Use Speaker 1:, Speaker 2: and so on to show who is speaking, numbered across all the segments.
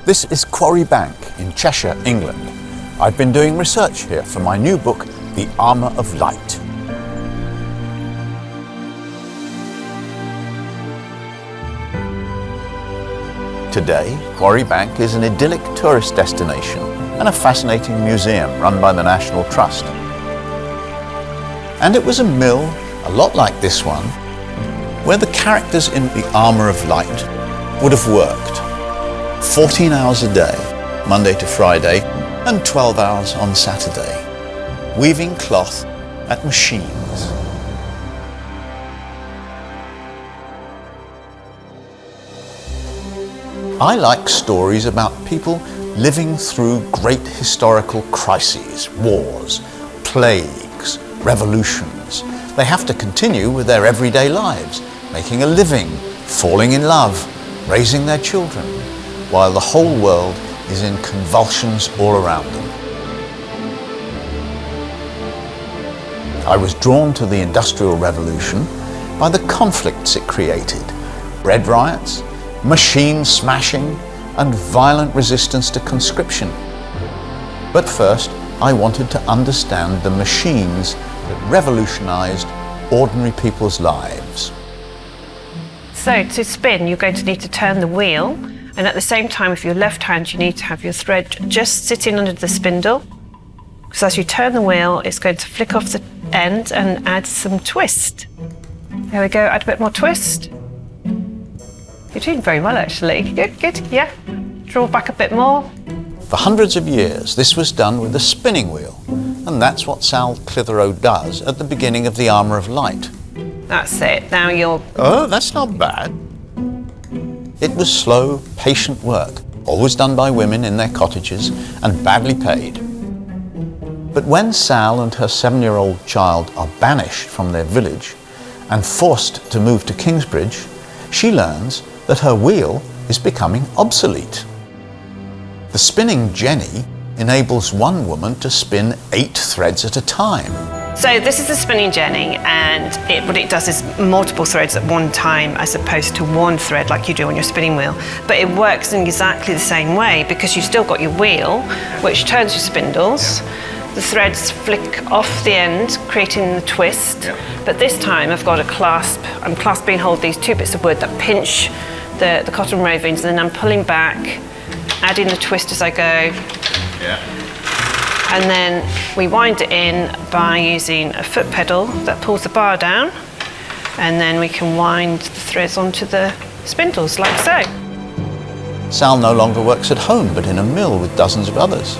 Speaker 1: This is Quarry Bank in Cheshire, England. I've been doing research here for my new book, The Armour of Light. Today, Quarry Bank is an idyllic tourist destination and a fascinating museum run by the National Trust. And it was a mill, a lot like this one, where the characters in The Armour of Light would have worked. 14 hours a day, Monday to Friday, and 12 hours on Saturday, weaving cloth at machines. I like stories about people living through great historical crises, wars, plagues, revolutions. They have to continue with their everyday lives, making a living, falling in love, raising their children, while the whole world is in convulsions all around them. I was drawn to the Industrial Revolution by the conflicts it created: bread riots, machine smashing, and violent resistance to conscription. But first, I wanted to understand the machines that revolutionized ordinary people's lives.
Speaker 2: So to spin, you're going to need to turn the wheel, and at the same time, with your left hand, you need to have your thread just sitting under the spindle. So as you turn the wheel, it's going to flick off the end and add some twist. There we go, add a bit more twist. You're doing very well, actually. Good, good, yeah. Draw back a bit more.
Speaker 1: For hundreds of years, this was done with a spinning wheel, and that's what Sal Clitheroe does at the beginning of The Armour of Light.
Speaker 2: That's it. Now you're...
Speaker 1: Oh, that's not bad. It was slow, patient work, always done by women in their cottages and badly paid. But when Sal and her 7-year-old child are banished from their village and forced to move to Kingsbridge, she learns that her wheel is becoming obsolete. The spinning jenny enables one woman to spin 8 threads at a time.
Speaker 2: So this is the spinning jenny, and what it does is multiple threads at one time as opposed to one thread like you do on your spinning wheel. But it works in exactly the same way because you've still got your wheel, which turns your spindles. The threads flick off the end, creating the twist. Yep. But this time I've got a clasp. I'm clasping hold these 2 bits of wood that pinch the cotton rovings, and then I'm pulling back, adding the twist as I go.
Speaker 1: Yeah.
Speaker 2: And then we wind it in by using a foot pedal that pulls the bar down, and then we can wind the threads onto the spindles like so.
Speaker 1: Sal no longer works at home but in a mill with dozens of others.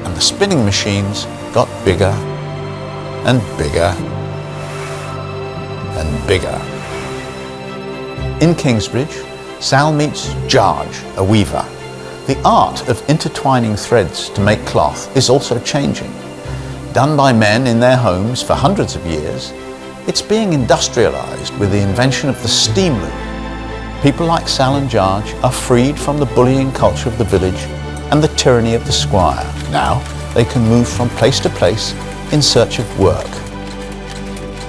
Speaker 1: And the spinning machines got bigger and bigger and bigger. In Kingsbridge, Sal meets George, a weaver. The art of intertwining threads to make cloth is also changing. Done by men in their homes for hundreds of years, it's being industrialized with the invention of the steam loom. People like Sal and George are freed from the bullying culture of the village and the tyranny of the squire. Now they can move from place to place in search of work.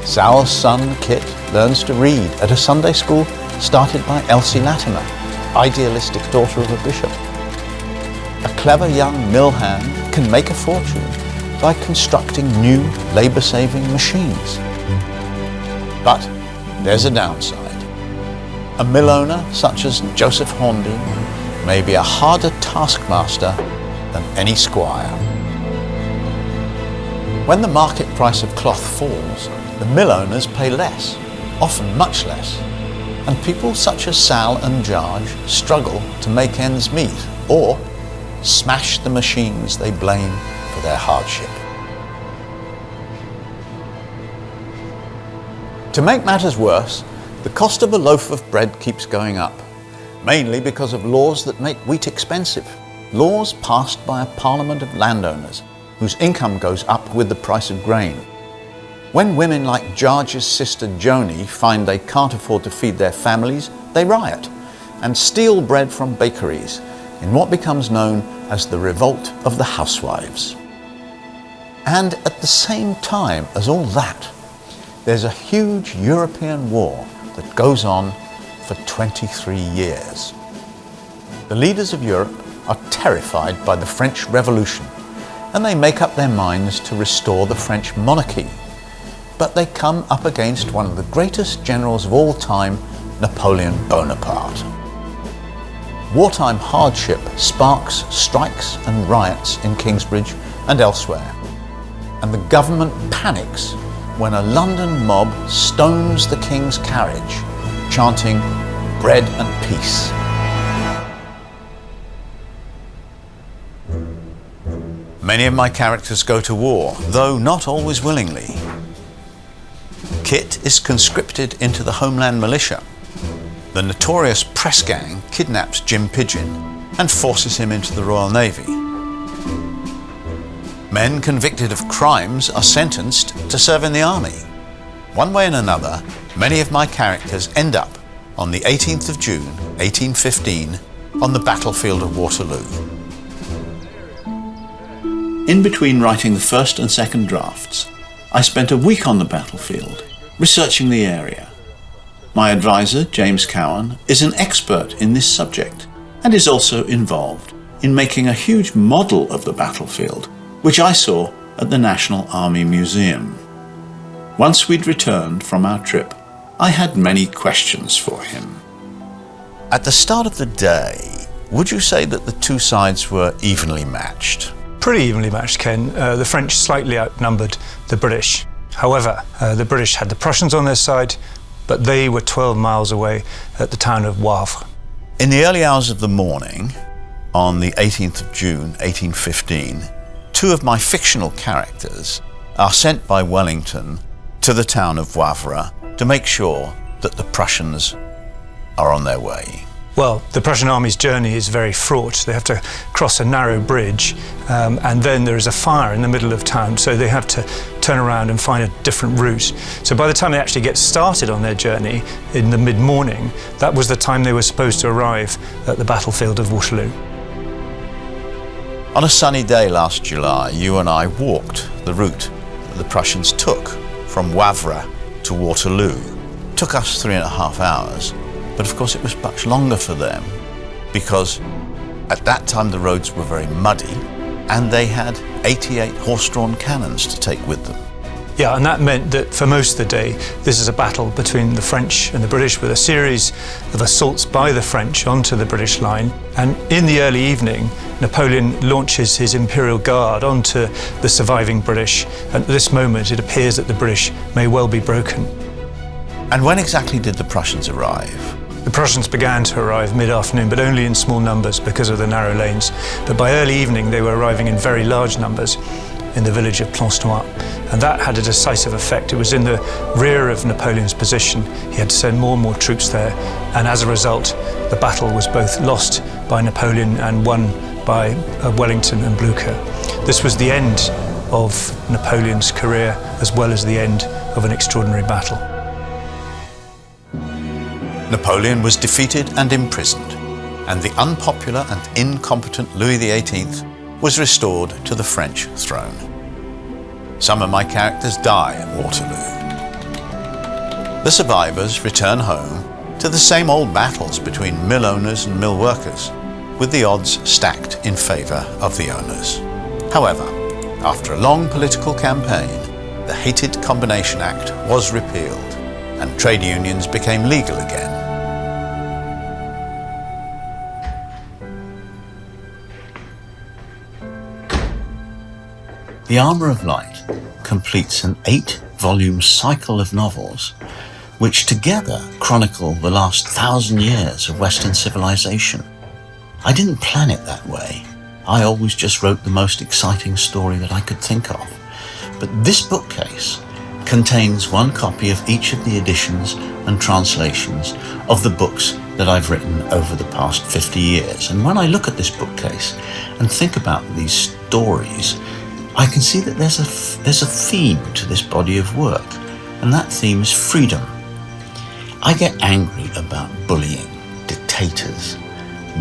Speaker 1: Sal's son, Kit, learns to read at a Sunday school started by Elsie Latimer, idealistic daughter of a bishop. A clever young mill hand can make a fortune by constructing new labour-saving machines. But there's a downside. A mill owner such as Joseph Hornby may be a harder taskmaster than any squire. When the market price of cloth falls, the mill owners pay less, often much less, and people such as Sal and George struggle to make ends meet or smash the machines they blame for their hardship. To make matters worse, the cost of a loaf of bread keeps going up, mainly because of laws that make wheat expensive, laws passed by a parliament of landowners whose income goes up with the price of grain. When women like George's sister Joni find they can't afford to feed their families, they riot and steal bread from bakeries in what becomes known as the revolt of the housewives. And at the same time as all that, there's a huge European war that goes on for 23 years. The leaders of Europe are terrified by the French Revolution, and they make up their minds to restore the French monarchy. But they come up against one of the greatest generals of all time, Napoleon Bonaparte. Wartime hardship sparks strikes and riots in Kingsbridge and elsewhere, and the government panics when a London mob stones the King's carriage, chanting "Bread and Peace." Many of my characters go to war, though not always willingly. Kit is conscripted into the Homeland Militia. The notorious press gang kidnaps Jim Pigeon and forces him into the Royal Navy. Men convicted of crimes are sentenced to serve in the army. One way and another, many of my characters end up on the 18th of June, 1815, on the battlefield of Waterloo. In between writing the first and second drafts, I spent a week on the battlefield, researching the area. My advisor, James Cowan, is an expert in this subject and is also involved in making a huge model of the battlefield, which I saw at the National Army Museum. Once we'd returned from our trip, I had many questions for him. At the start of the day, would you say that the two sides were evenly matched?
Speaker 3: Pretty evenly matched, Ken. The French slightly outnumbered the British. However, the British had the Prussians on their side, but they were 12 miles away at the town of Wavre.
Speaker 1: In the early hours of the morning, on the 18th of June, 1815, two of my fictional characters are sent by Wellington to the town of Wavre to make sure that the Prussians are on their way.
Speaker 3: Well, the Prussian army's journey is very fraught. They have to cross a narrow bridge, and then there is a fire in the middle of town, so they have to turn around and find a different route. So by the time they actually get started on their journey in the mid-morning, that was the time they were supposed to arrive at the battlefield of Waterloo.
Speaker 1: On a sunny day last July, you and I walked the route that the Prussians took from Wavre to Waterloo. It took us 3.5 hours. But of course it was much longer for them because at that time the roads were very muddy and they had 88 horse-drawn cannons to take with them.
Speaker 3: Yeah, and that meant that for most of the day, this is a battle between the French and the British with a series of assaults by the French onto the British line. And in the early evening, Napoleon launches his Imperial Guard onto the surviving British. And at this moment, it appears that the British may well be broken.
Speaker 1: And when exactly did the Prussians arrive?
Speaker 3: The Prussians began to arrive mid-afternoon, but only in small numbers because of the narrow lanes. But by early evening, they were arriving in very large numbers in the village of Plancenoit, and that had a decisive effect. It was in the rear of Napoleon's position. He had to send more and more troops there, and as a result, the battle was both lost by Napoleon and won by Wellington and Blucher. This was the end of Napoleon's career, as well as the end of an extraordinary battle.
Speaker 1: Napoleon was defeated and imprisoned, and the unpopular and incompetent Louis XVIII was restored to the French throne. Some of my characters die at Waterloo. The survivors return home to the same old battles between mill owners and mill workers, with the odds stacked in favour of the owners. However, after a long political campaign, the hated Combination Act was repealed, and trade unions became legal again. The Armour of Light completes an 8-volume cycle of novels which together chronicle the last 1,000 years of Western civilization. I didn't plan it that way. I always just wrote the most exciting story that I could think of. But this bookcase contains one copy of each of the editions and translations of the books that I've written over the past 50 years. And when I look at this bookcase and think about these stories, I can see that there's a theme to this body of work, and that theme is freedom. I get angry about bullying, dictators,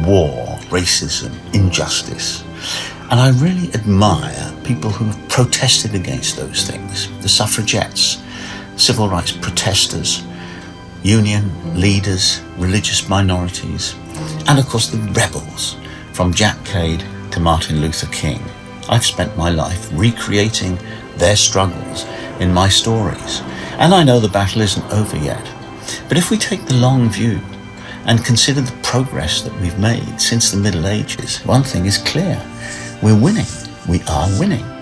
Speaker 1: war, racism, injustice, and I really admire people who have protested against those things. The suffragettes, civil rights protesters, union leaders, religious minorities, and of course the rebels, From Jack Cade to Martin Luther King, I've spent my life recreating their struggles in my stories. And I know the battle isn't over yet. But if we take the long view and consider the progress that we've made since the Middle Ages, one thing is clear. We're winning. We are winning.